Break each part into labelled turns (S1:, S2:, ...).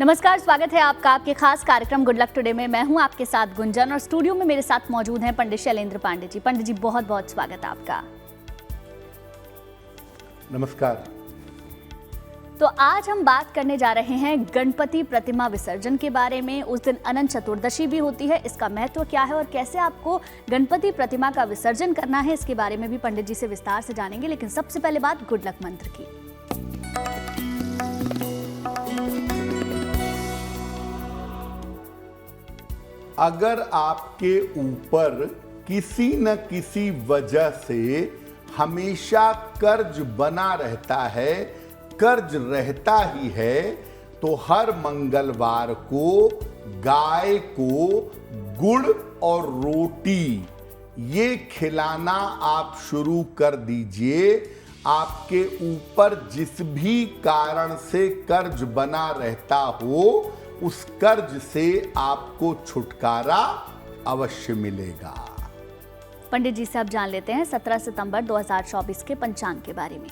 S1: नमस्कार, स्वागत है आपका आपके खास कार्यक्रम गुड लक टुडे में। मैं हूं आपके साथ गुंजन और स्टूडियो में मेरे साथ मौजूद हैं पंडित शैलेंद्र पांडे जी। पंडित जी, बहुत बहुत स्वागत है आपका।
S2: नमस्कार।
S1: तो आज हम बात करने जा रहे हैं गणपति प्रतिमा विसर्जन के बारे में। उस दिन अनंत चतुर्दशी भी होती है, इसका महत्व क्या है और कैसे आपको गणपति प्रतिमा का विसर्जन करना है, इसके बारे में भी पंडित जी से विस्तार से जानेंगे। लेकिन सबसे पहले बात गुड लक मंत्र की।
S2: अगर आपके ऊपर किसी न किसी वजह से हमेशा कर्ज बना रहता है, कर्ज रहता ही है, तो हर मंगलवार को गाय को गुड़ और रोटी ये खिलाना आप शुरू कर दीजिए। आपके ऊपर जिस भी कारण से कर्ज बना रहता हो, उस कर्ज से आपको छुटकारा अवश्य मिलेगा।
S1: पंडित जी से अब जान लेते हैं 17 सितंबर 2024 के पंचांग के बारे में।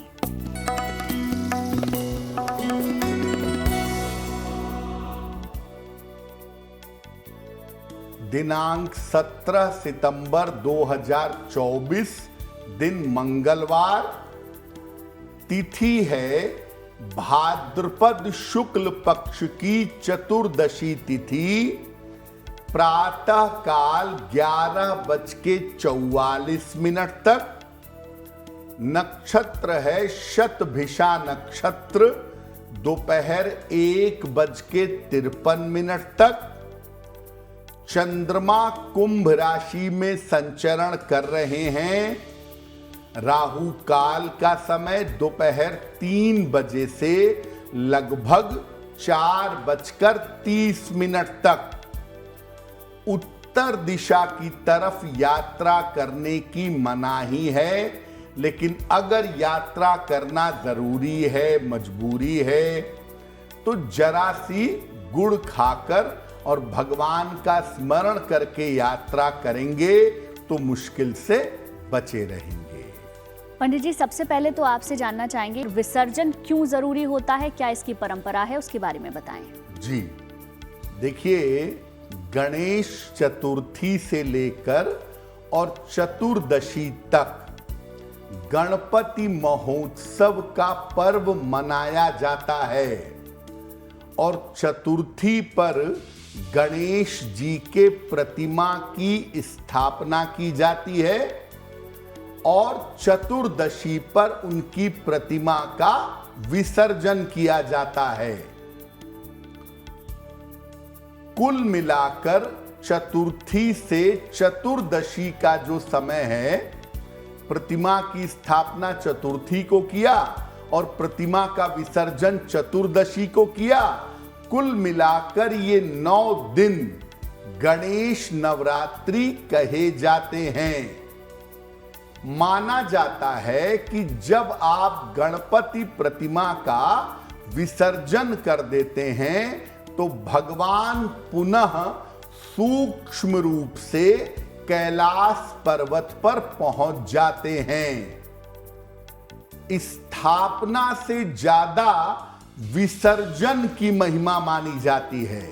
S2: दिनांक 17 सितंबर 2024, दिन मंगलवार, तिथि है भाद्रपद शुक्ल पक्ष की चतुर्दशी तिथि, प्रातः काल 11:44 तक। नक्षत्र है शतभिषा नक्षत्र, दोपहर 1:53 तक। चंद्रमा कुंभ राशि में संचरण कर रहे हैं। राहु काल का समय दोपहर 3 बजे से लगभग 4:30 तक। उत्तर दिशा की तरफ यात्रा करने की मनाही है, लेकिन अगर यात्रा करना जरूरी है, मजबूरी है, तो जरा सी गुड़ खाकर और भगवान का स्मरण करके यात्रा करेंगे तो मुश्किल से बचे रहेंगे।
S1: पंडित जी, सबसे पहले तो आपसे जानना चाहेंगे विसर्जन क्यों जरूरी होता है, क्या इसकी परंपरा है, उसके बारे में बताएं।
S2: जी देखिए, गणेश चतुर्थी से लेकर और चतुर्दशी तक गणपति महोत्सव का पर्व मनाया जाता है और चतुर्थी पर गणेश जी के प्रतिमा की स्थापना की जाती है और चतुर्दशी पर उनकी प्रतिमा का विसर्जन किया जाता है। कुल मिलाकर चतुर्थी से चतुर्दशी का जो समय है, प्रतिमा की स्थापना चतुर्थी को किया और प्रतिमा का विसर्जन चतुर्दशी को किया। कुल मिलाकर ये 9 दिन गणेश नवरात्रि कहे जाते हैं। माना जाता है कि जब आप गणपति प्रतिमा का विसर्जन कर देते हैं तो भगवान पुनः सूक्ष्म रूप से कैलाश पर्वत पर पहुंच जाते हैं। स्थापना से ज्यादा विसर्जन की महिमा मानी जाती है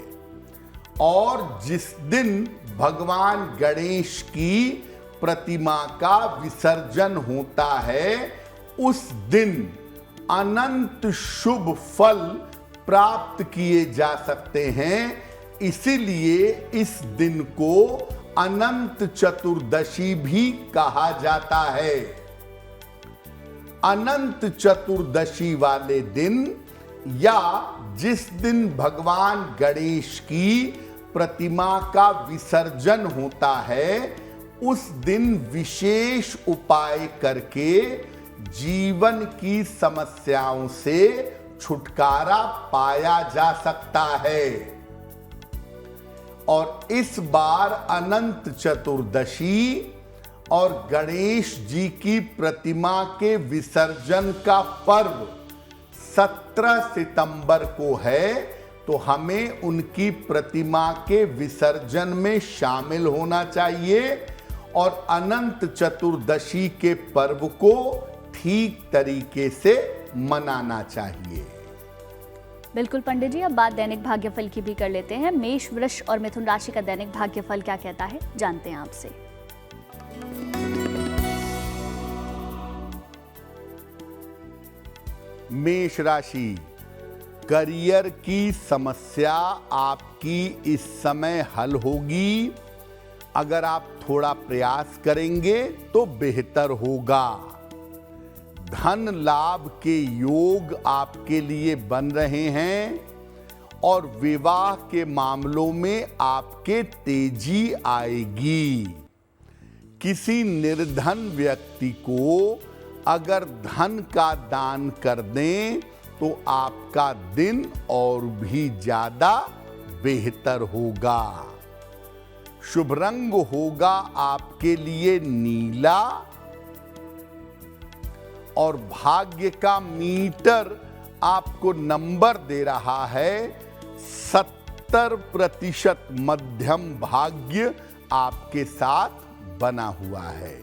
S2: और जिस दिन भगवान गणेश की प्रतिमा का विसर्जन होता है, उस दिन अनंत शुभ फल प्राप्त किए जा सकते हैं। इसीलिए इस दिन को अनंत चतुर्दशी भी कहा जाता है। अनंत चतुर्दशी वाले दिन या जिस दिन भगवान गणेश की प्रतिमा का विसर्जन होता है, उस दिन विशेष उपाय करके जीवन की समस्याओं से छुटकारा पाया जा सकता है। और इस बार अनंत चतुर्दशी और गणेश जी की प्रतिमा के विसर्जन का पर्व 17 सितंबर को है, तो हमें उनकी प्रतिमा के विसर्जन में शामिल होना चाहिए और अनंत चतुर्दशी के पर्व को ठीक तरीके से मनाना चाहिए।
S1: बिल्कुल पंडित जी, अब बात दैनिक भाग्यफल की भी कर लेते हैं। मेष, वृष और मिथुन राशि का दैनिक भाग्यफल क्या कहता है, जानते हैं आपसे।
S2: मेष राशि, करियर की समस्या आपकी इस समय हल होगी। अगर आप थोड़ा प्रयास करेंगे तो बेहतर होगा। धन लाभ के योग आपके लिए बन रहे हैं और विवाह के मामलों में आपके तेजी आएगी। किसी निर्धन व्यक्ति को अगर धन का दान कर दें तो आपका दिन और भी ज्यादा बेहतर होगा। शुभ रंग होगा आपके लिए नीला और भाग्य का मीटर आपको नंबर दे रहा है 70% मध्यम भाग्य आपके साथ बना हुआ है।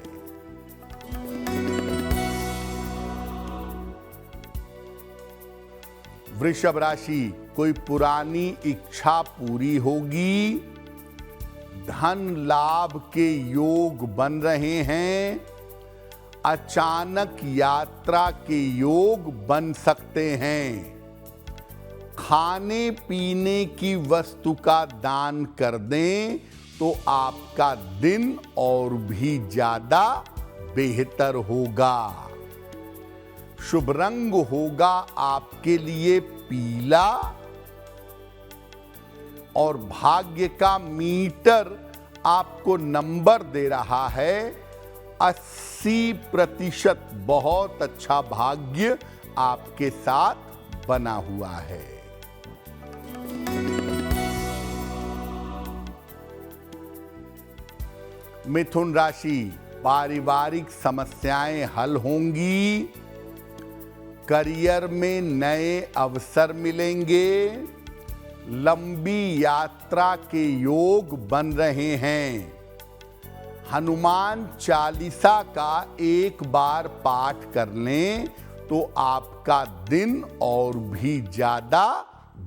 S2: वृषभ राशि, कोई पुरानी इच्छा पूरी होगी। धन लाभ के योग बन रहे हैं। अचानक यात्रा के योग बन सकते हैं। खाने पीने की वस्तु का दान कर दें तो आपका दिन और भी ज्यादा बेहतर होगा। शुभ रंग होगा आपके लिए पीला और भाग्य का मीटर आपको नंबर दे रहा है 80%। बहुत अच्छा भाग्य आपके साथ बना हुआ है। मिथुन राशि, पारिवारिक समस्याएं हल होंगी। करियर में नए अवसर मिलेंगे। लंबी यात्रा के योग बन रहे हैं। हनुमान चालीसा का एक बार पाठ कर लें तो आपका दिन और भी ज्यादा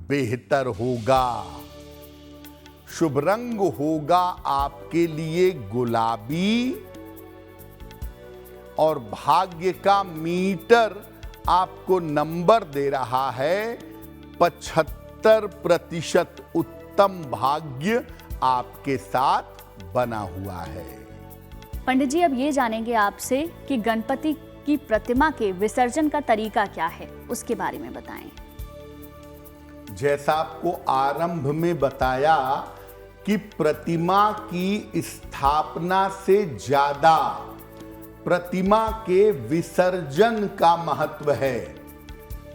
S2: बेहतर होगा। शुभ रंग होगा आपके लिए गुलाबी और भाग्य का मीटर आपको नंबर दे रहा है 75%। उत्तम भाग्य आपके साथ बना हुआ है।
S1: पंडित जी, अब ये जानेंगे आपसे कि गणपति की प्रतिमा के विसर्जन का तरीका क्या है, उसके बारे में बताएं।
S2: जैसा आपको आरंभ में बताया कि प्रतिमा की स्थापना से ज्यादा प्रतिमा के विसर्जन का महत्व है।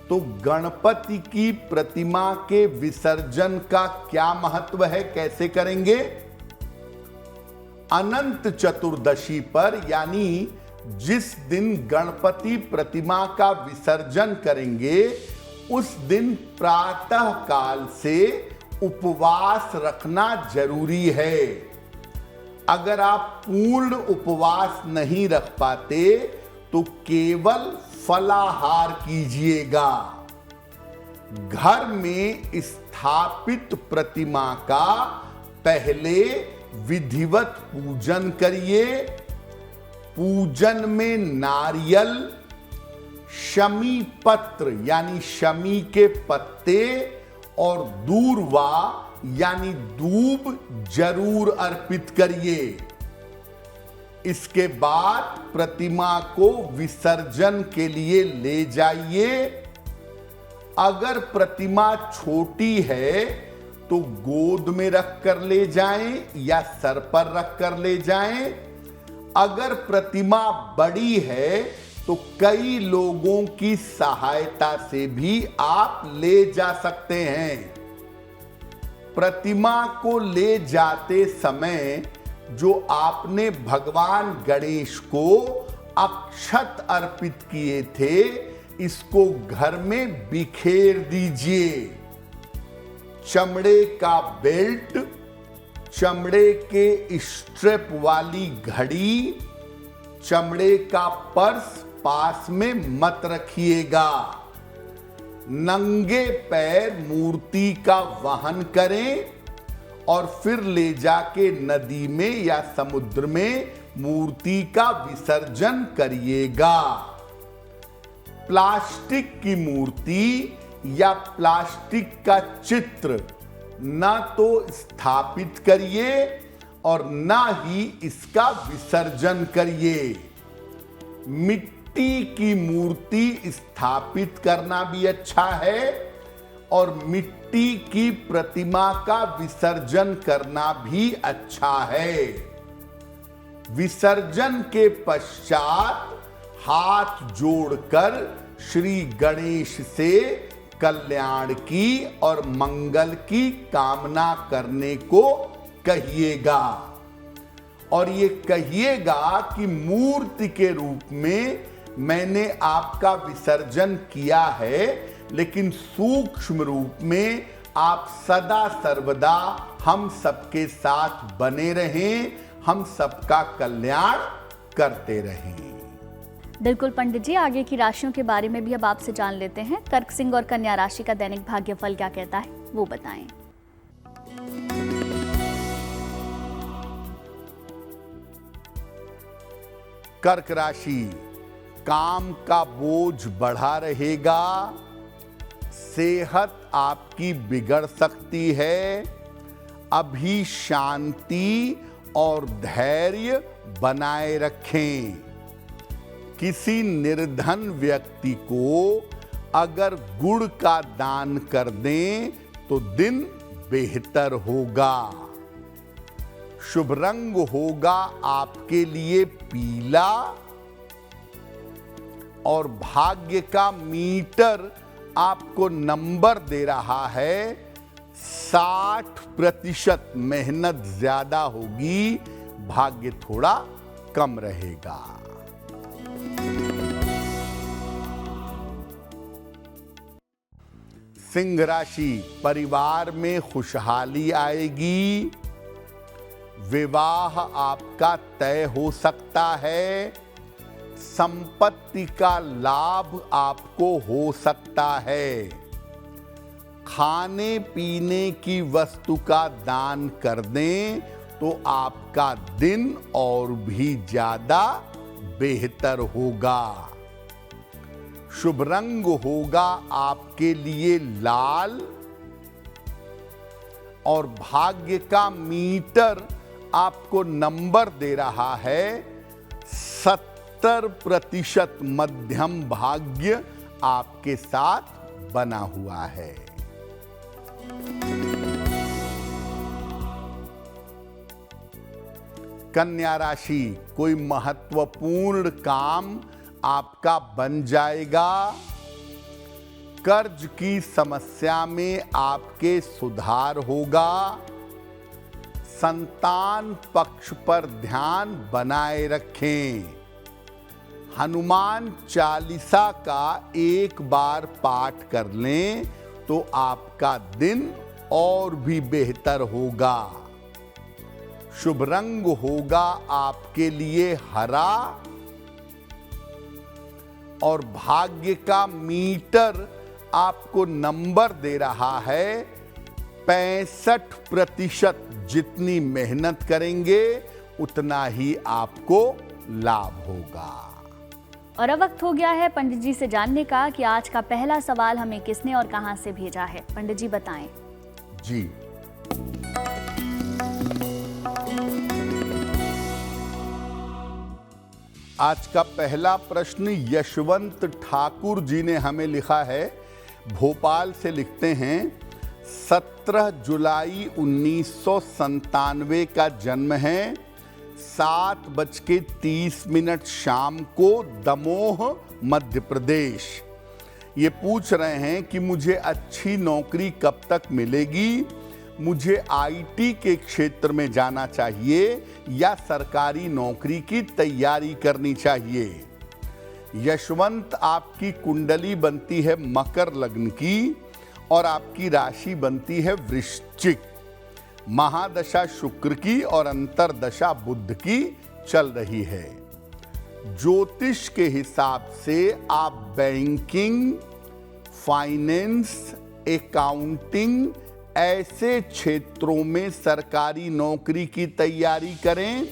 S2: तो गणपति की प्रतिमा के विसर्जन का क्या महत्व है, कैसे करेंगे? अनंत चतुर्दशी पर, यानी जिस दिन गणपति प्रतिमा का विसर्जन करेंगे उस दिन प्रातः काल से उपवास रखना जरूरी है। अगर आप पूर्ण उपवास नहीं रख पाते तो केवल फलाहार कीजिएगा। घर में स्थापित प्रतिमा का पहले विधिवत पूजन करिए। पूजन में नारियल, शमी पत्र यानी शमी के पत्ते और दूर्वा यानी दूब जरूर अर्पित करिए। इसके बाद प्रतिमा को विसर्जन के लिए ले जाइए। अगर प्रतिमा छोटी है तो गोद में रख कर ले जाएं या सर पर रख कर ले जाएं। अगर प्रतिमा बड़ी है तो कई लोगों की सहायता से भी आप ले जा सकते हैं। प्रतिमा को ले जाते समय जो आपने भगवान गणेश को अक्षत अर्पित किए थे, इसको घर में बिखेर दीजिए। चमड़े का बेल्ट, चमड़े के स्ट्रेप वाली घड़ी, चमड़े का पर्स पास में मत रखिएगा। नंगे पैर मूर्ति का वहन करें और फिर ले जाके नदी में या समुद्र में मूर्ति का विसर्जन करिएगा। प्लास्टिक की मूर्ति या प्लास्टिक का चित्र ना तो स्थापित करिए और ना ही इसका विसर्जन करिए। मिट्टी की मूर्ति स्थापित करना भी अच्छा है और मिट्टी की प्रतिमा का विसर्जन करना भी अच्छा है। विसर्जन के पश्चात हाथ जोड़कर श्री गणेश से कल्याण की और मंगल की कामना करने को कहिएगा और ये कहिएगा कि मूर्ति के रूप में मैंने आपका विसर्जन किया है, लेकिन सूक्ष्म रूप में आप सदा सर्वदा हम सबके साथ बने रहें, हम सबका कल्याण करते रहें।
S1: बिल्कुल पंडित जी, आगे की राशियों के बारे में भी अब आपसे जान लेते हैं। कर्क सिंह और कन्या राशि का दैनिक भाग्यफल क्या कहता है, वो बताएं।
S2: कर्क राशि, काम का बोझ बढ़ा रहेगा, सेहत आपकी बिगड़ सकती है। अभी शांति और धैर्य बनाए रखें। किसी निर्धन व्यक्ति को अगर गुड़ का दान कर दें तो दिन बेहतर होगा। शुभ रंग होगा आपके लिए पीला और भाग्य का मीटर आपको नंबर दे रहा है 60%। मेहनत ज्यादा होगी, भाग्य थोड़ा कम रहेगा। सिंह राशि, परिवार में खुशहाली आएगी। विवाह आपका तय हो सकता है। संपत्ति का लाभ आपको हो सकता है। खाने पीने की वस्तु का दान कर दें तो आपका दिन और भी ज्यादा बेहतर होगा। शुभ रंग होगा आपके लिए लाल और भाग्य का मीटर आपको नंबर दे रहा है 70%। मध्यम भाग्य आपके साथ बना हुआ है। कन्या राशि, कोई महत्वपूर्ण काम आपका बन जाएगा। कर्ज की समस्या में आपके सुधार होगा। संतान पक्ष पर ध्यान बनाए रखें। हनुमान चालीसा का एक बार पाठ कर लें तो आपका दिन और भी बेहतर होगा। शुभ रंग होगा आपके लिए हरा और भाग्य का मीटर आपको नंबर दे रहा है 65%। जितनी मेहनत करेंगे उतना ही आपको लाभ होगा।
S1: और अब वक्त हो गया है पंडित जी से जानने का कि आज का पहला सवाल हमें किसने और कहां से भेजा है। पंडित जी बताएं।
S2: जी, आज का पहला प्रश्न यशवंत ठाकुर जी ने हमें लिखा है। भोपाल से लिखते हैं 17 जुलाई 1997 का जन्म है। 7:30 शाम को दमोह मध्य प्रदेश। ये पूछ रहे हैं कि मुझे अच्छी नौकरी कब तक मिलेगी। मुझे आईटी के क्षेत्र में जाना चाहिए या सरकारी नौकरी की तैयारी करनी चाहिए। यशवंत, आपकी कुंडली बनती है मकर लग्न की और आपकी राशि बनती है वृश्चिक। महादशा शुक्र की और अंतरदशा बुध की चल रही है। ज्योतिष के हिसाब से आप बैंकिंग, फाइनेंस, अकाउंटिंग ऐसे क्षेत्रों में सरकारी नौकरी की तैयारी करें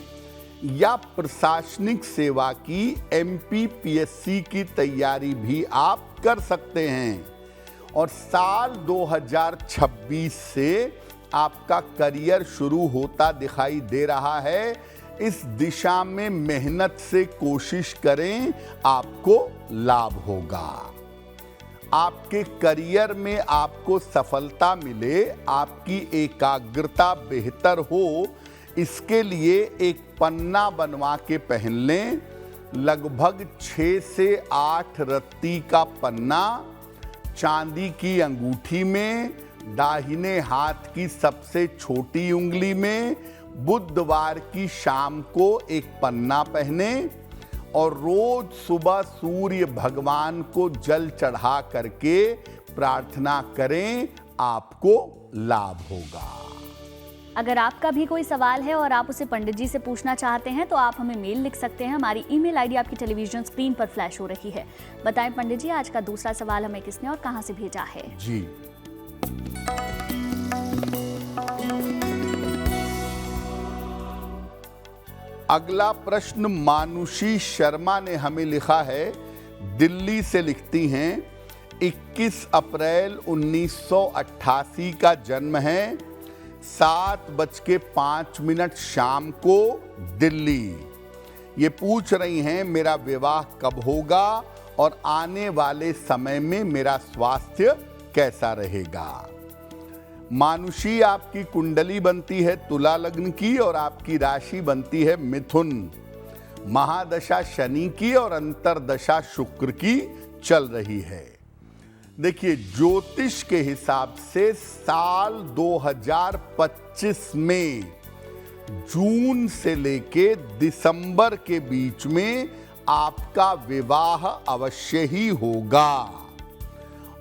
S2: या प्रशासनिक सेवा की MPPSC की तैयारी भी आप कर सकते हैं। और साल 2026 से आपका करियर शुरू होता दिखाई दे रहा है। इस दिशा में मेहनत से कोशिश करें, आपको लाभ होगा। आपके करियर में आपको सफलता मिले, आपकी एकाग्रता बेहतर हो, इसके लिए एक पन्ना बनवा के पहन लें। लगभग 6 से 8 रत्ती का पन्ना चांदी की अंगूठी में, दाहिने हाथ की सबसे छोटी उंगली में, बुधवार की शाम को एक पन्ना पहने और रोज सुबह सूर्य भगवान को जल चढ़ा करके प्रार्थना करें, आपको लाभ होगा।
S1: अगर आपका भी कोई सवाल है और आप उसे पंडित जी से पूछना चाहते हैं तो आप हमें मेल लिख सकते हैं। हमारी ईमेल आईडी आपकी टेलीविजन स्क्रीन पर फ्लैश हो रही है। बताएं पंडित जी, आज का दूसरा सवाल हमें किसने और कहां से भेजा है?
S2: जी, अगला प्रश्न मानुषी शर्मा ने हमें लिखा है। दिल्ली से लिखती हैं, 21 अप्रैल 1988 का जन्म है, 7:05 शाम को, दिल्ली। ये पूछ रही हैं मेरा विवाह कब होगा और आने वाले समय में मेरा स्वास्थ्य कैसा रहेगा। मानुषी, आपकी कुंडली बनती है तुला लग्न की और आपकी राशि बनती है मिथुन। महादशा शनि की और अंतरदशा शुक्र की चल रही है। देखिए, ज्योतिष के हिसाब से साल 2025 में जून से लेके दिसंबर के बीच में आपका विवाह अवश्य ही होगा।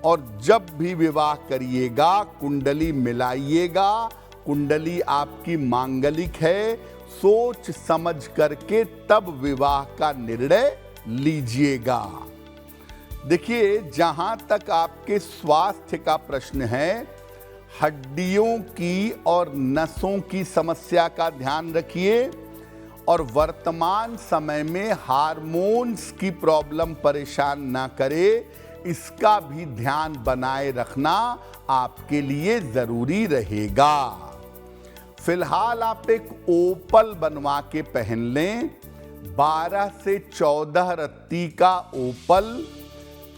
S2: और जब भी विवाह करिएगा कुंडली मिलाइएगा। कुंडली आपकी मांगलिक है, सोच समझ करके तब विवाह का निर्णय लीजिएगा। देखिए, जहां तक आपके स्वास्थ्य का प्रश्न है, हड्डियों की और नसों की समस्या का ध्यान रखिए और वर्तमान समय में हार्मोन्स की प्रॉब्लम परेशान ना करे, इसका भी ध्यान बनाए रखना आपके लिए जरूरी रहेगा। फिलहाल आप एक ओपल बनवा के पहन लें। 12 से 14 रत्ती का ओपल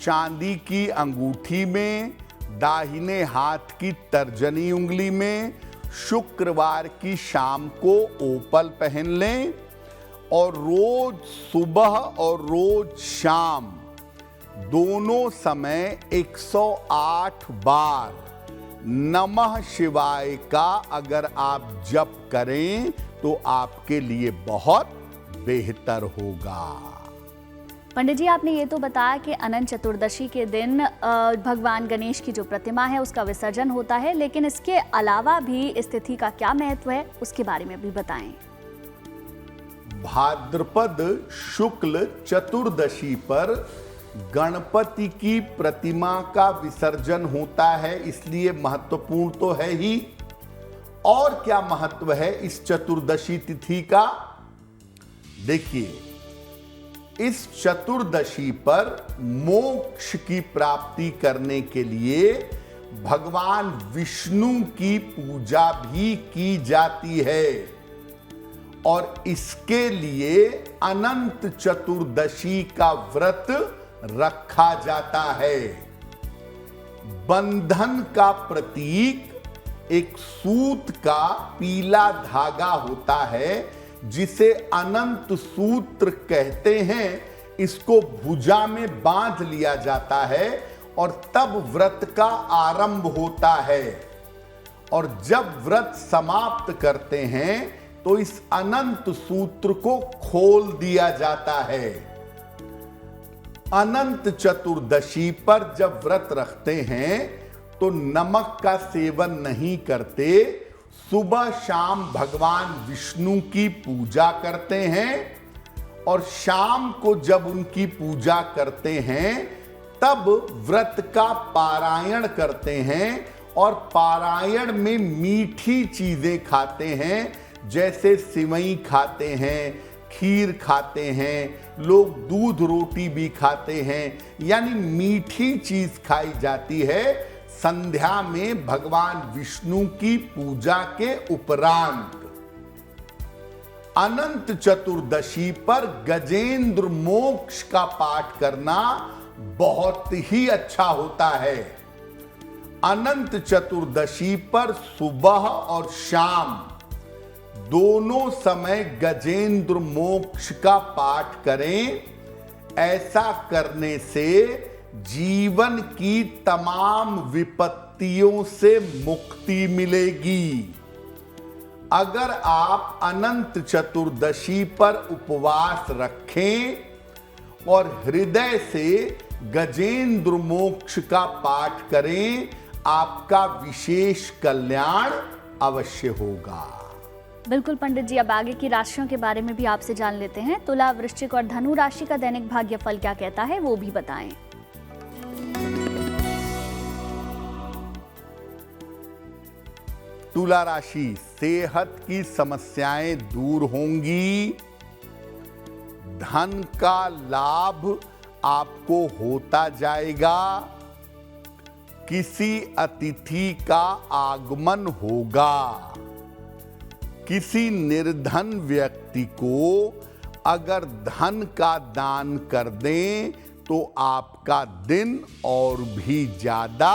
S2: चांदी की अंगूठी में, दाहिने हाथ की तर्जनी उंगली में, शुक्रवार की शाम को ओपल पहन लें और रोज सुबह और रोज शाम दोनों समय 108 बार नमः शिवाय का अगर आप जप करें तो आपके लिए बहुत बेहतर होगा।
S1: पंडित जी, आपने ये तो बताया कि अनंत चतुर्दशी के दिन भगवान गणेश की जो प्रतिमा है उसका विसर्जन होता है, लेकिन इसके अलावा भी इस तिथि का क्या महत्व है उसके बारे में भी बताएं।
S2: भाद्रपद शुक्ल चतुर्दशी पर गणपति की प्रतिमा का विसर्जन होता है, इसलिए महत्वपूर्ण तो है ही। और क्या महत्व है इस चतुर्दशी तिथि का? देखिए, इस चतुर्दशी पर मोक्ष की प्राप्ति करने के लिए भगवान विष्णु की पूजा भी की जाती है और इसके लिए अनंत चतुर्दशी का व्रत रखा जाता है। बंधन का प्रतीक एक सूत का पीला धागा होता है जिसे अनंत सूत्र कहते हैं। इसको भुजा में बांध लिया जाता है और तब व्रत का आरंभ होता है। और जब व्रत समाप्त करते हैं तो इस अनंत सूत्र को खोल दिया जाता है। अनंत चतुर्दशी पर जब व्रत रखते हैं तो नमक का सेवन नहीं करते। सुबह शाम भगवान विष्णु की पूजा करते हैं और शाम को जब उनकी पूजा करते हैं तब व्रत का पारायण करते हैं और पारायण में मीठी चीजें खाते हैं, जैसे सिवई खाते हैं, खीर खाते हैं, लोग दूध रोटी भी खाते हैं, यानी मीठी चीज खाई जाती है संध्या में भगवान विष्णु की पूजा के उपरांत। अनंत चतुर्दशी पर गजेंद्र मोक्ष का पाठ करना बहुत ही अच्छा होता है। अनंत चतुर्दशी पर सुबह और शाम दोनों समय गजेंद्र मोक्ष का पाठ करें। ऐसा करने से जीवन की तमाम विपत्तियों से मुक्ति मिलेगी। अगर आप अनंत चतुर्दशी पर उपवास रखें और हृदय से गजेंद्र मोक्ष का पाठ करें, आपका विशेष कल्याण अवश्य होगा।
S1: बिल्कुल पंडित जी, अब आगे की राशियों के बारे में भी आपसे जान लेते हैं। तुला, वृश्चिक और धनु राशि का दैनिक भाग्यफल क्या कहता है, वो भी बताएं।
S2: तुला राशि, सेहत की समस्याएं दूर होंगी। धन का लाभ आपको होता जाएगा। किसी अतिथि का आगमन होगा। किसी निर्धन व्यक्ति को अगर धन का दान कर दें तो आपका दिन और भी ज्यादा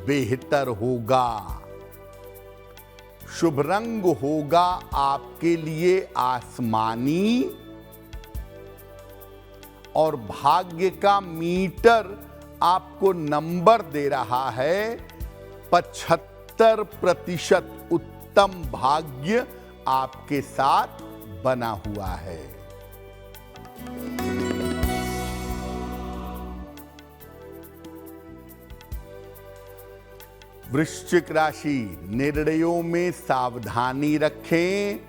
S2: बेहतर होगा। शुभ रंग होगा आपके लिए आसमानी और भाग्य का मीटर आपको नंबर दे रहा है 75% उत्तम भाग्य आपके साथ बना हुआ है। वृश्चिक राशि, निर्णयों में सावधानी रखें।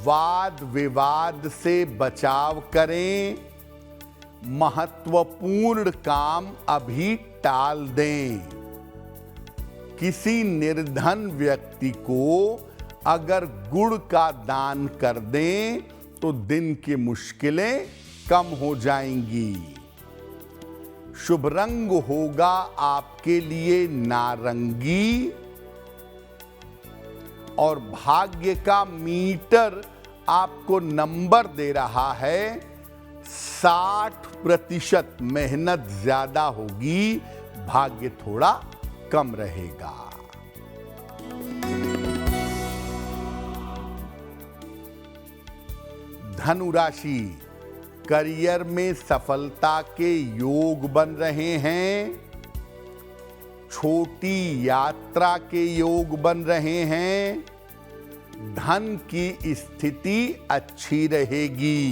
S2: वाद विवाद से बचाव करें। महत्वपूर्ण काम अभी टाल दें। किसी निर्धन व्यक्ति को अगर गुड़ का दान कर दें तो दिन की मुश्किलें कम हो जाएंगी। शुभ रंग होगा आपके लिए नारंगी और भाग्य का मीटर आपको नंबर दे रहा है 60%। मेहनत ज्यादा होगी, भाग्य थोड़ा कम रहेगा। धनु राशि, करियर में सफलता के योग बन रहे हैं। छोटी यात्रा के योग बन रहे हैं। धन की स्थिति अच्छी रहेगी।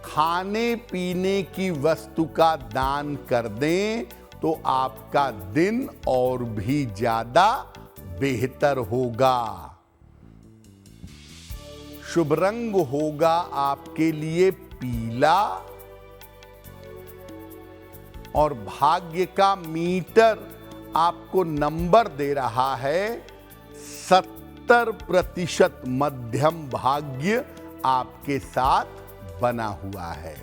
S2: खाने पीने की वस्तु का दान कर दें तो आपका दिन और भी ज्यादा बेहतर होगा। शुभ रंग होगा आपके लिए पीला और भाग्य का मीटर आपको नंबर दे रहा है 70%। मध्यम भाग्य आपके साथ बना हुआ है।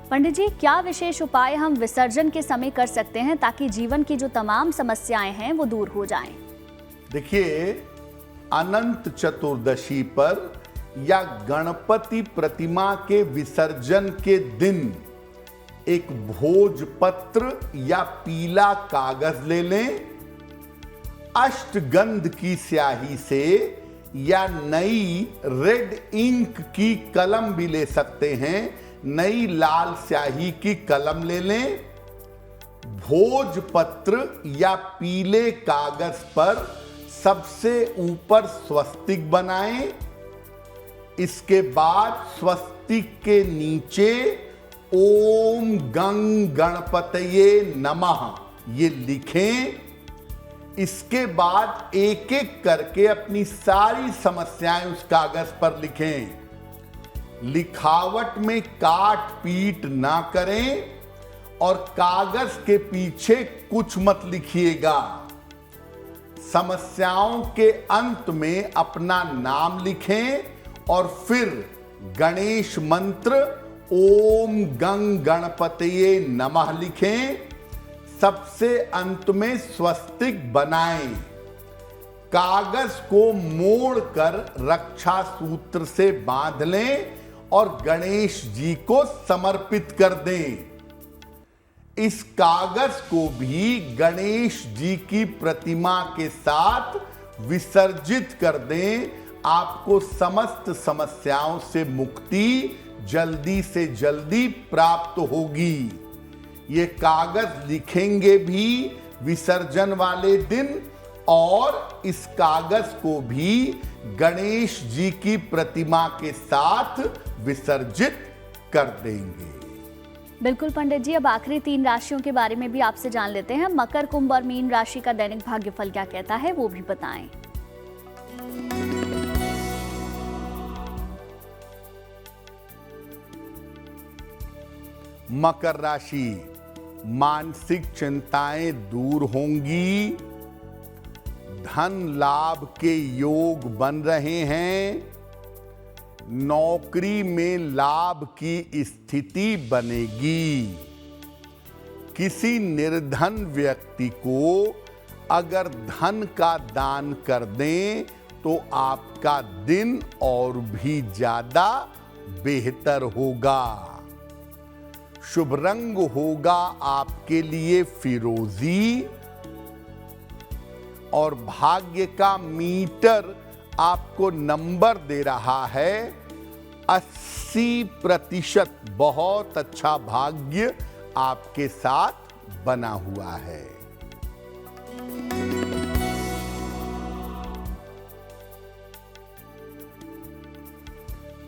S1: पंडित जी, क्या विशेष उपाय हम विसर्जन के समय कर सकते हैं ताकि जीवन की जो तमाम समस्याएं हैं वो दूर हो जाएं?
S2: देखिए, अनंत चतुर्दशी पर या गणपति प्रतिमा के विसर्जन के दिन एक भोजपत्र या पीला कागज ले लें। अष्टगंध की स्याही से या नई रेड इंक की कलम भी ले सकते हैं। नई लाल स्याही की कलम ले लें। भोजपत्र या पीले कागज पर सबसे ऊपर स्वस्तिक बनाएं। इसके बाद स्वस्तिक के नीचे ओम गंग गणपतये नमः ये लिखें। इसके बाद एक एक करके अपनी सारी समस्याएं उस कागज पर लिखें। लिखावट में काट पीट ना करें और कागज के पीछे कुछ मत लिखिएगा। समस्याओं के अंत में अपना नाम लिखें और फिर गणेश मंत्र ओम गंग गणपतये नमः लिखें। सबसे अंत में स्वस्तिक बनाएं। कागज को मोड़कर रक्षा सूत्र से बांध लें और गणेश जी को समर्पित कर दें। इस कागज को भी गणेश जी की प्रतिमा के साथ विसर्जित कर दें। आपको समस्त समस्याओं से मुक्ति जल्दी से जल्दी प्राप्त होगी। ये कागज लिखेंगे भी विसर्जन वाले दिन और इस कागज को भी गणेश जी की प्रतिमा के साथ विसर्जित कर देंगे।
S1: बिल्कुल पंडित जी, अब आखिरी 3 राशियों के बारे में भी आपसे जान लेते हैं। मकर, कुंभ और मीन राशि का दैनिक भाग्यफल क्या कहता है, वो भी बताएं।
S2: मकर राशि, मानसिक चिंताएं दूर होंगी। धन लाभ के योग बन रहे हैं। नौकरी में लाभ की स्थिति बनेगी। किसी निर्धन व्यक्ति को अगर धन का दान कर दें तो आपका दिन और भी ज्यादा बेहतर होगा। शुभ रंग होगा आपके लिए फिरोजी और भाग्य का मीटर आपको नंबर दे रहा है 80%। बहुत अच्छा भाग्य आपके साथ बना हुआ है।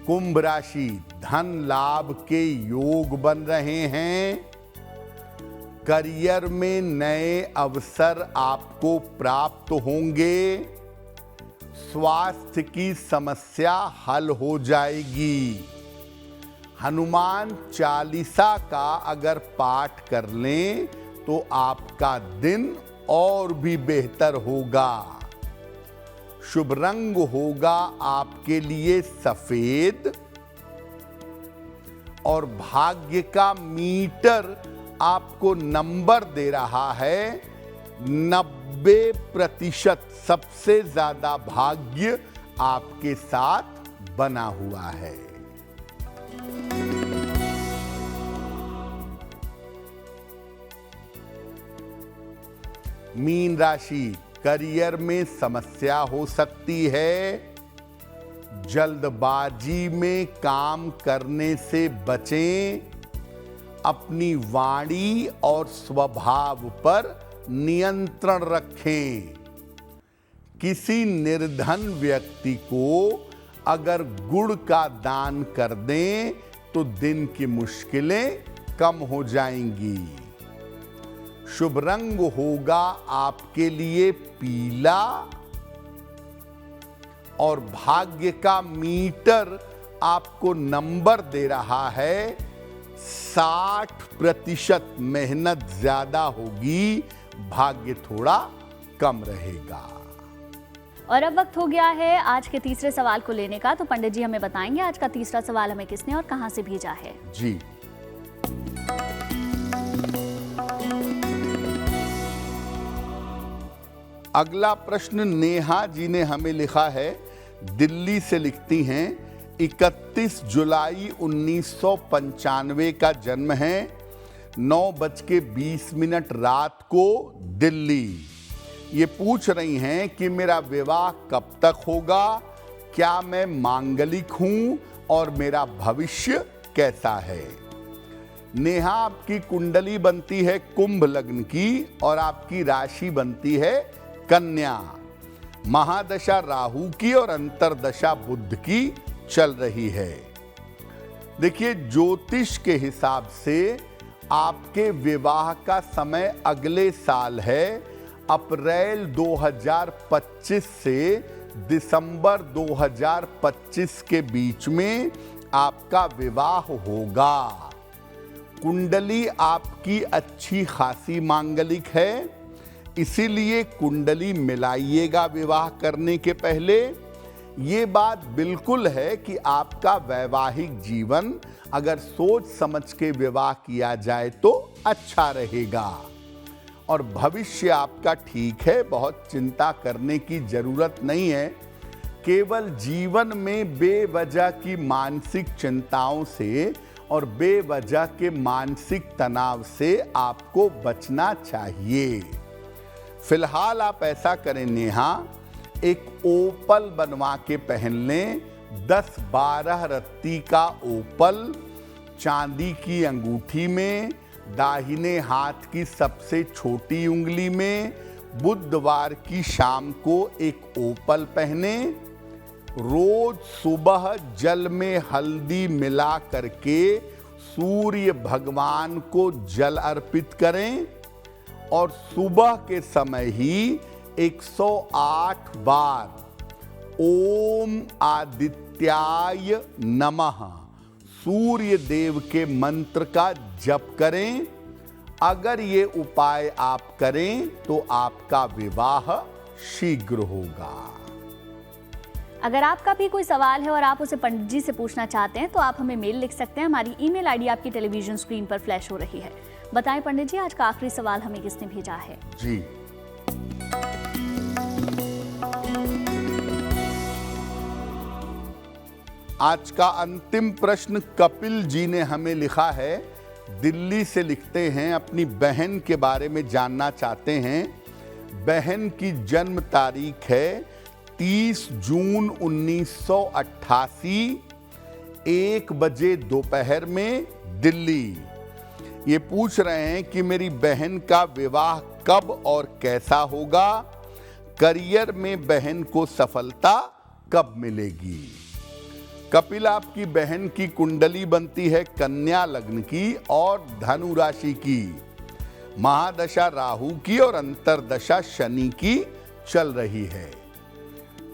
S2: कुंभ राशि, धन लाभ के योग बन रहे हैं। करियर में नए अवसर आपको प्राप्त होंगे। स्वास्थ्य की समस्या हल हो जाएगी। हनुमान चालीसा का अगर पाठ कर लें तो आपका दिन और भी बेहतर होगा। शुभ रंग होगा आपके लिए सफेद और भाग्य का मीटर आपको नंबर दे रहा है 90%। सबसे ज्यादा भाग्य आपके साथ बना हुआ है। मीन राशि, करियर में समस्या हो सकती है। जल्दबाजी में काम करने से बचें। अपनी वाणी और स्वभाव पर नियंत्रण रखें। किसी निर्धन व्यक्ति को अगर गुड़ का दान कर दें तो दिन की मुश्किलें कम हो जाएंगी। शुभ रंग होगा आपके लिए पीला और भाग्य का मीटर आपको नंबर दे रहा है 60%। मेहनत ज्यादा होगी, भाग्य थोड़ा कम रहेगा।
S1: और अब वक्त हो गया है आज के तीसरे सवाल को लेने का। तो पंडित जी हमें बताएंगे आज का तीसरा सवाल हमें किसने और कहां से भेजा है।
S2: जी, अगला प्रश्न नेहा जी ने हमें लिखा है। दिल्ली से लिखती हैं, 31 जुलाई 1995 का जन्म है। 9:20 रात को दिल्ली। ये पूछ रही हैं कि मेरा विवाह कब तक होगा, क्या मैं मांगलिक हूं और मेरा भविष्य कैसा है। नेहा, आपकी कुंडली बनती है कुंभ लग्न की और आपकी राशि बनती है कन्या। महादशा राहु की और अंतरदशा बुध की चल रही है। देखिए, ज्योतिष के हिसाब से आपके विवाह का समय अगले साल है। अप्रैल 2025 से दिसंबर 2025 के बीच में आपका विवाह होगा। कुंडली आपकी अच्छी खासी मांगलिक है, इसीलिए कुंडली मिलाइएगा विवाह करने के पहले। ये बात बिल्कुल है कि आपका वैवाहिक जीवन अगर सोच समझ के विवाह किया जाए तो अच्छा रहेगा और भविष्य आपका ठीक है, बहुत चिंता करने की जरूरत नहीं है। केवल जीवन में बेवजह की मानसिक चिंताओं से और बेवजह के मानसिक तनाव से आपको बचना चाहिए। फिलहाल आप ऐसा करें नेहा, एक ओपल बनवा के पहन लें, 10-12 रत्ती का ओपल चांदी की अंगूठी में, दाहिने हाथ की सबसे छोटी उंगली में। बुधवार की शाम को एक ओपल पहने। रोज सुबह जल में हल्दी मिला करके सूर्य भगवान को जल अर्पित करें और सुबह के समय ही 108 बार ओम आदित्याय नमः सूर्य देव के मंत्र का जप करें। अगर ये उपाय आप करें तो आपका विवाह शीघ्र होगा।
S1: अगर आपका भी कोई सवाल है और आप उसे पंडित जी से पूछना चाहते हैं तो आप हमें मेल लिख सकते हैं। हमारी ईमेल आईडी आपकी टेलीविजन स्क्रीन पर फ्लैश हो रही है। बताएं पंडित जी, आज का आखिरी सवाल हमें किसने भेजा है?
S2: जी, आज का अंतिम प्रश्न कपिल जी ने हमें लिखा है। दिल्ली से लिखते हैं, अपनी बहन के बारे में जानना चाहते हैं। बहन की जन्म तारीख है 30 जून 1988, 1 बजे दोपहर में, दिल्ली। ये पूछ रहे हैं कि मेरी बहन का विवाह कब और कैसा होगा, करियर में बहन को सफलता कब मिलेगी। कपिल, आपकी बहन की कुंडली बनती है कन्या लग्न की और धनु राशि की। महादशा राहु की और अंतरदशा शनि की चल रही है।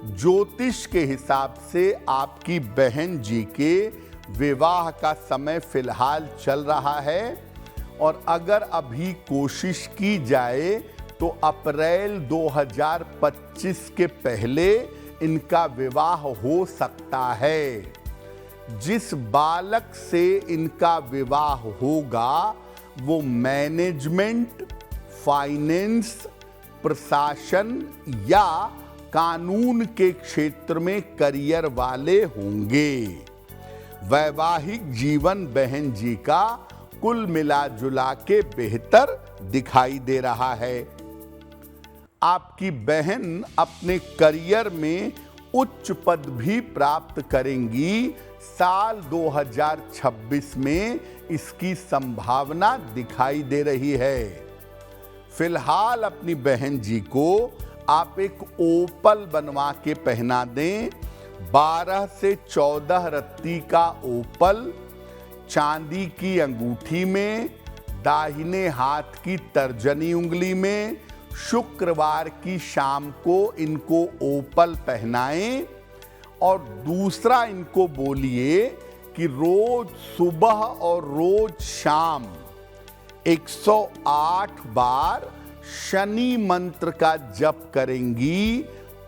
S2: ज्योतिष के हिसाब से आपकी बहन जी के विवाह का समय फिलहाल चल रहा है और अगर अभी कोशिश की जाए तो अप्रैल 2025 के पहले इनका विवाह हो सकता है। जिस बालक से इनका विवाह होगा वो मैनेजमेंट, फाइनेंस, प्रशासन या कानून के क्षेत्र में करियर वाले होंगे। वैवाहिक जीवन बहन जी का कुल मिला जुला के बेहतर दिखाई दे रहा है। आपकी बहन अपने करियर में उच्च पद भी प्राप्त करेंगी। साल 2026 में इसकी संभावना दिखाई दे रही है। फिलहाल अपनी बहन जी को आप एक ओपल बनवा के पहना दें। 12 से 14 रत्ती का ओपल चांदी की अंगूठी में, दाहिने हाथ की तर्जनी उंगली में। शुक्रवार की शाम को इनको ओपल पहनाएं और दूसरा इनको बोलिए कि रोज सुबह और रोज शाम 108 बार शनि मंत्र का जप करेंगी।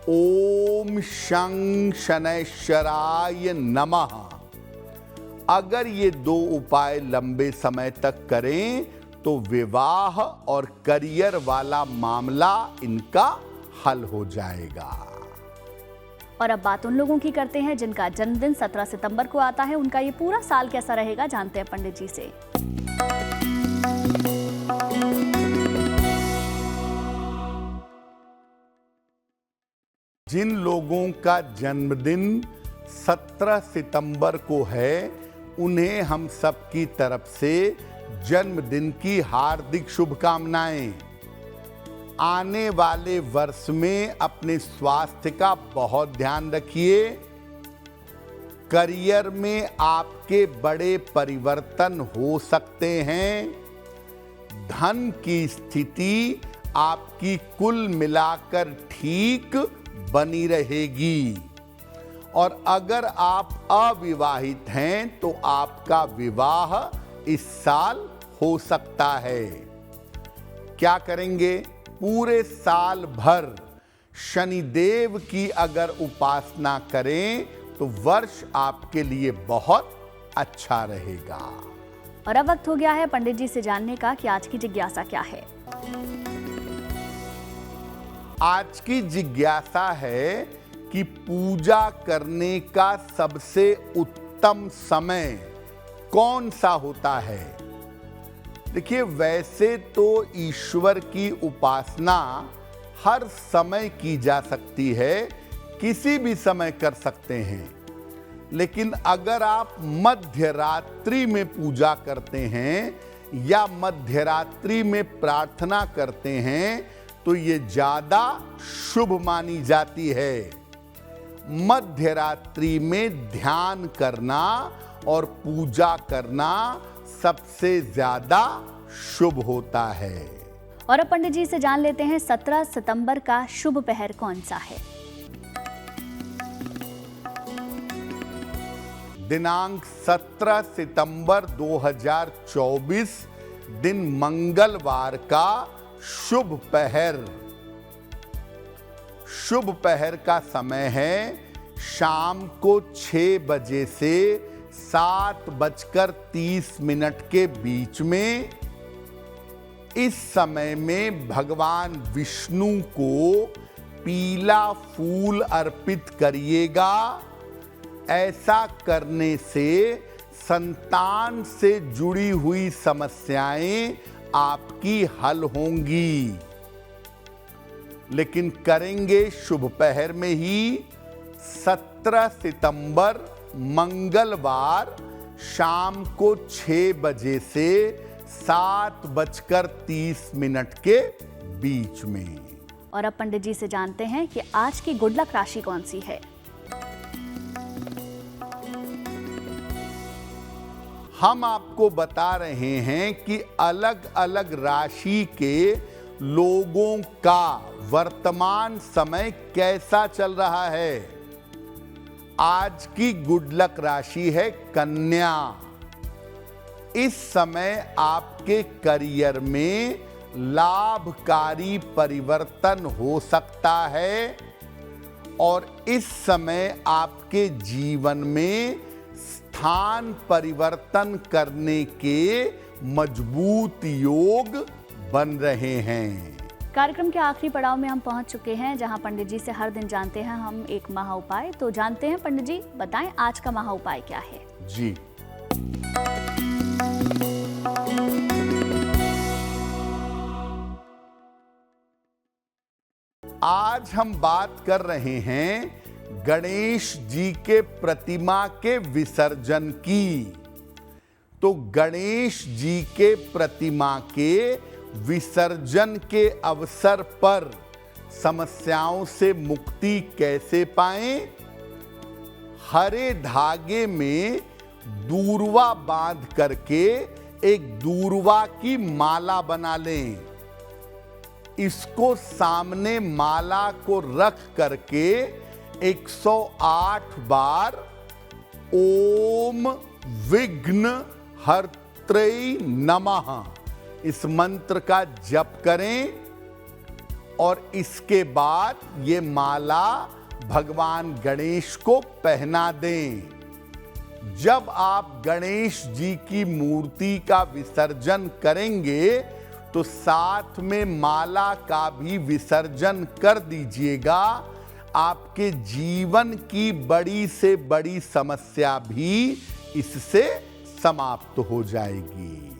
S2: ओम शं शनैश्चराय नमः। अगर ये 2 उपाय लंबे समय तक करें तो विवाह और करियर वाला मामला इनका हल हो जाएगा।
S1: और अब बात उन लोगों की करते हैं जिनका जन्मदिन 17 सितंबर को आता है। उनका ये पूरा साल कैसा रहेगा, जानते हैं पंडित जी से।
S2: जिन लोगों का जन्मदिन 17 सितंबर को है उन्हें हम सबकी तरफ से जन्मदिन की हार्दिक शुभकामनाएं। आने वाले वर्ष में अपने स्वास्थ्य का बहुत ध्यान रखिए। करियर में आपके बड़े परिवर्तन हो सकते हैं। धन की स्थिति आपकी कुल मिलाकर ठीक बनी रहेगी और अगर आप अविवाहित हैं तो आपका विवाह इस साल हो सकता है। क्या करेंगे? पूरे साल भर शनिदेव की अगर उपासना करें तो वर्ष आपके लिए बहुत अच्छा रहेगा।
S1: और अब वक्त हो गया है पंडित जी से जानने का कि आज की जिज्ञासा क्या है।
S2: आज की जिज्ञासा है कि पूजा करने का सबसे उत्तम समय कौन सा होता है? देखिए, वैसे तो ईश्वर की उपासना हर समय की जा सकती है, किसी भी समय कर सकते हैं। लेकिन अगर आप मध्य रात्रि में पूजा करते हैं या मध्य रात्रि में प्रार्थना करते हैं तो ये ज्यादा शुभ मानी जाती है। मध्य रात्रि में ध्यान करना और पूजा करना सबसे ज्यादा शुभ होता है।
S1: और अब पंडित जी से जान लेते हैं 17 सितंबर का शुभ पहर कौन सा है।
S2: दिनांक 17 सितंबर 2024 दिन मंगलवार का शुभ पहर। शुभ पहर का समय है शाम को 6 बजे से 7:30 के बीच में। इस समय में भगवान विष्णु को पीला फूल अर्पित करिएगा। ऐसा करने से संतान से जुड़ी हुई समस्याएं आपकी हल होंगी। लेकिन करेंगे शुभ पहर में ही 17 सितंबर मंगलवार शाम को 6 बजे से 7:30 के बीच में।
S1: और अब पंडित जी से जानते हैं कि आज की गुड लक राशि कौन सी है।
S2: हम आपको बता रहे हैं कि अलग अलग राशि के लोगों का वर्तमान समय कैसा चल रहा है। आज की गुड लक राशि है कन्या। इस समय आपके करियर में लाभकारी परिवर्तन हो सकता है और इस समय आपके जीवन में स्थान परिवर्तन करने के मजबूत योग बन रहे हैं।
S1: कार्यक्रम के आखिरी पड़ाव में हम पहुंच चुके हैं, जहां पंडित जी से हर दिन जानते हैं हम एक महा उपाय। तो जानते हैं पंडित जी, बताएं आज का महा उपाय क्या है।
S2: जी, आज हम बात कर रहे हैं गणेश जी के प्रतिमा के विसर्जन की। तो गणेश जी के प्रतिमा के विसर्जन के अवसर पर समस्याओं से मुक्ति कैसे पाएं? हरे धागे में दूर्वा बांध करके एक दूर्वा की माला बना लें। इसको सामने माला को रख करके 108 बार ओम विघ्न हर्त्रे नमः इस मंत्र का जप करें और इसके बाद ये माला भगवान गणेश को पहना दें। जब आप गणेश जी की मूर्ति का विसर्जन करेंगे तो साथ में माला का भी विसर्जन कर दीजिएगा। आपके जीवन की बड़ी से बड़ी समस्या भी इससे समाप्त हो जाएगी।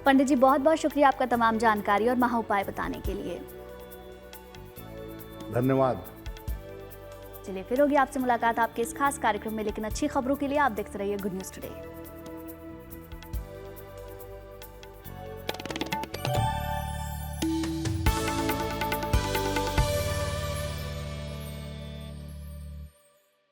S1: पंडित जी, बहुत बहुत शुक्रिया आपका तमाम जानकारी और महा उपाय बताने के लिए।
S2: धन्यवाद।
S1: चलिए, फिर होगी आपसे मुलाकात आपके इस खास कार्यक्रम में, लेकिन अच्छी खबरों के लिए आप देखते रहिए गुड न्यूज टुडे।